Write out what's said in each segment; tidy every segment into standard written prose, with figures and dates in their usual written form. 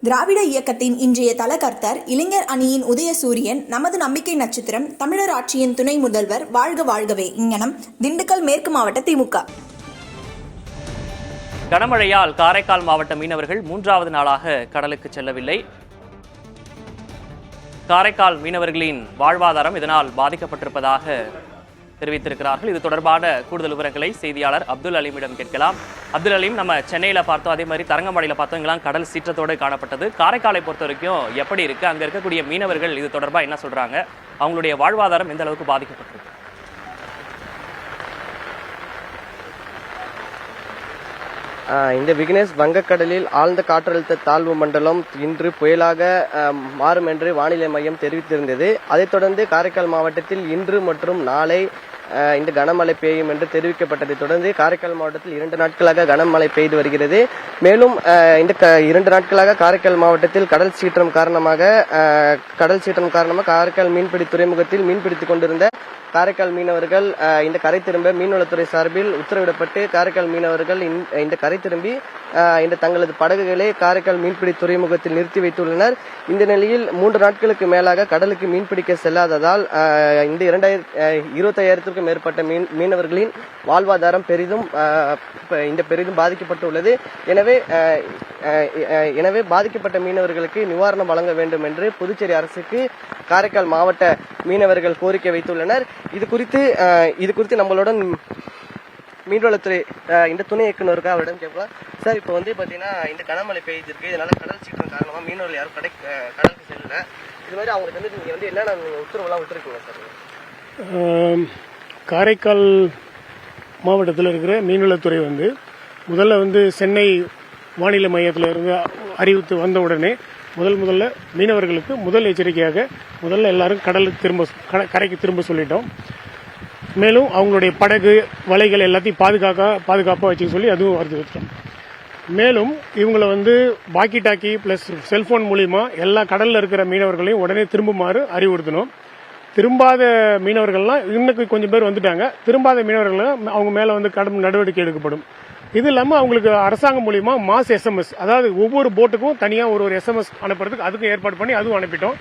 திராவிட இயக்கத்தின் இன்றைய தலகர்த்தர், இளைஞர் அணியின் உதயசூரியன், நமது நம்பிக்கை நட்சத்திரம், தமிழர் ஆட்சியின் துணை முதல்வர், வாழ்க வாழ்கவே. இங்ஙனம் திண்டுக்கல் மேற்கு மாவட்ட திமுக. கனமழையால் காரைக்கால் மாவட்ட மீனவர்கள் 3வது நாளாக கடலுக்கு செல்லவில்லை. காரைக்கால் மீனவர்களின் வாழ்வாதாரம் இதனால் பாதிக்கப்பட்டிருப்பதாக தெரிவித்திருக்கிறார்கள். இது தொடர்பான கூடுதல் விவரங்களை செய்தியாளர் அப்துல் அலீமிடம் கேட்கலாம். அப்துல் அலீம், நம்ம சென்னையில பார்த்தோம், அதே மாதிரி தரங்கம்பாடியில பார்த்தோம், இங்கெல்லாம் கடல் சீற்றத்தோடு காணப்பட்டது. காரைக்காலை பொறுத்த வரைக்கும் எப்படி இருக்கு? அங்க இருக்கக்கூடிய மீனவர்கள் இது தொடர்பா என்ன சொல்றாங்க? அவங்களுடைய வாழ்வாதாரம் எந்த அளவுக்கு பாதிக்கப்பட்டிருக்கு? இந்த விக்னேஷ், வங்கக்கடலில் ஆழ்ந்த காற்றழுத்த தாழ்வு மண்டலம் இன்று புயலாக மாறும் என்று வானிலை மையம் தெரிவித்திருந்தது. அதைத் தொடர்ந்து காரைக்கால் மாவட்டத்தில் இன்று மற்றும் நாளை இந்த கனமழை பெய்யும் என்று தெரிவிக்கப்பட்டதை தொடர்ந்து காரைக்கால் மாவட்டத்தில் 2 நாட்களாக கனமழை பெய்து வருகிறது. மேலும் இந்த 2 நாட்களாக காரைக்கால் மாவட்டத்தில் கடல் சீற்றம் காரணமாக காரைக்கால் மீன்பிடி துறைமுகத்தில் மீன்பிடித்துக் கொண்டிருந்த காரைக்கால் மீனவர்கள் இந்த கரை திரும்ப மீன்வளத்துறை சார்பில் உத்தரவிடப்பட்டு காரைக்கால் மீனவர்கள் இந்த கரை திரும்பி இந்த தங்களது படகுகளை காரைக்கால் மீன்பிடி துறைமுகத்தில் நிறுத்தி வைத்துள்ளனர். இந்த நிலையில் 3 நாட்களுக்கு மேலாக கடலுக்கு மீன்பிடிக்க செல்லாததால் இந்த 25,000க்கும் மேற்பட்ட மீனவர்களின் வாழ்வாதாரம் பெரிதும் பாதிக்கப்பட்டுள்ளது. எனவே பாதிக்கப்பட்ட மீனவர்களுக்கு நிவாரணம் வழங்க வேண்டும் என்று புதுச்சேரி அரசுக்கு காரைக்கால் மாவட்ட மீனவர்கள் கோரிக்கை வைத்துள்ளனர். இது குறித்து நம்மளுடன் மீன்வளத்துறை இந்த துணை இயக்குநருக்கு அவரிடம் கேட்கலாம். சார், இப்போ பாத்தீங்கன்னா இந்த கனமழை பெய்திருக்கு, இதனால கடல் சீற்றம் காரணமா மீனவர்கள் யாரும் கடலுக்கு செல்லல. இது மாதிரி அவங்களுக்கு நீங்க என்னென்ன உத்தரவுலாம் விட்டுருக்கீங்க சார்? காரைக்கால் மாவட்டத்தில் இருக்கிற மீன்வளத்துறை முதல்ல சென்னை வானிலை மையத்தில் இருந்து அறிவித்து வந்த உடனே முதல்ல மீனவர்களுக்கு முதல் எச்சரிக்கையாக எல்லாரும் கரைக்கு திரும்ப சொல்லிட்டோம். மேலும் அவங்களுடைய படகு, வலைகள் எல்லாத்தையும் பாதுகாப்பாக வச்சுக்க சொல்லி அதுவும் அறிவிச்சிட்டோம். மேலும் இவங்களை வாக்கி டாக்கி பிளஸ் செல்போன் மூலியமா எல்லா கடல்ல இருக்கிற மீனவர்களையும் உடனே திரும்புமாறு அறிவுறுத்தணும். திரும்பாத மீனவர்கள்லாம் இன்னும் கொஞ்சம் பேர் வந்துட்டாங்க. திரும்பாத மீனவர்கள் அவங்க மேல கடும் நடவடிக்கை எடுக்கப்படும். இது இல்லாம அவங்களுக்கு அரசாங்கம் மூலியமா மாஸ் SMS, அதாவது ஒவ்வொரு போட்டுக்கும் தனியா ஒரு SMS அனுப்புறதுக்கு அதுக்கும் ஏற்பாடு பண்ணி அதுவும் அனுப்பிட்டோம்.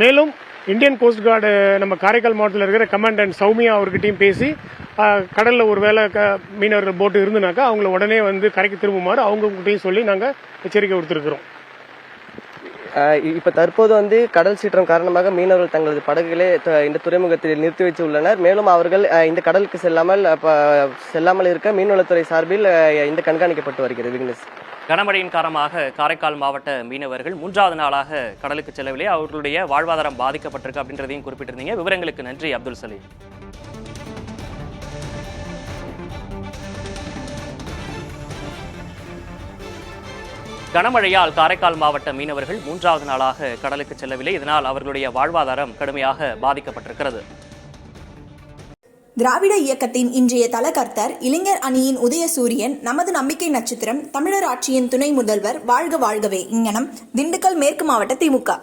மேலும் இந்தியன் கோஸ்ட் கார்டு நம்ம காரைக்கால் மாவட்டத்தில் இருக்கிற கமாண்டன்ட் சௌமியா அவர்கிட்டையும் பேசி கடல்ல ஒரு வேளை மீனவர்கள் போட்டு இருந்துனாக்கா அவங்கள உடனே கரைக்கு திரும்புமாறு அவங்ககிட்டையும் சொல்லி நாங்க எச்சரிக்கை கொடுத்திருக்கிறோம். இப்ப தற்போது கடல் சீற்றம் காரணமாக மீனவர்கள் தங்களது படகுகளை இந்த துறைமுகத்தில் நிறுத்தி வைத்து உள்ளனர். மேலும் அவர்கள் இந்த கடலுக்கு செல்லாமல் இருக்க மீன்வளத்துறை சார்பில் இந்த கண்காணிக்கப்பட்டு வருகிறது. விக்னேஷ், கனமழையின் காரணமாக காரைக்கால் மாவட்ட மீனவர்கள் 3வது நாளாக கடலுக்கு செல்லவில்லை. அவர்களுடைய வாழ்வாதாரம் பாதிக்கப்பட்டிருக்கு அப்படின்றதையும் குறிப்பிட்டிருந்தீங்க. விவரங்களுக்கு நன்றி அப்துல் சலீம். கனமழையால் காரைக்கால் மாவட்ட மீனவர்கள் 3வது நாளாக கடலுக்கு செல்லவில்லை. இதனால் அவர்களுடைய வாழ்வாதாரம் கடுமையாக பாதிக்கப்பட்டிருக்கிறது. திராவிட இயக்கத்தின் இன்றைய தலகர்த்தர், இளைஞர் அணியின் உதயசூரியன், நமது நம்பிக்கை நட்சத்திரம், தமிழர் ஆட்சியின் துணை முதல்வர், வாழ்க வாழ்கவே. இங்ஙனம் திண்டுக்கல் மேற்கு மாவட்ட திமுக.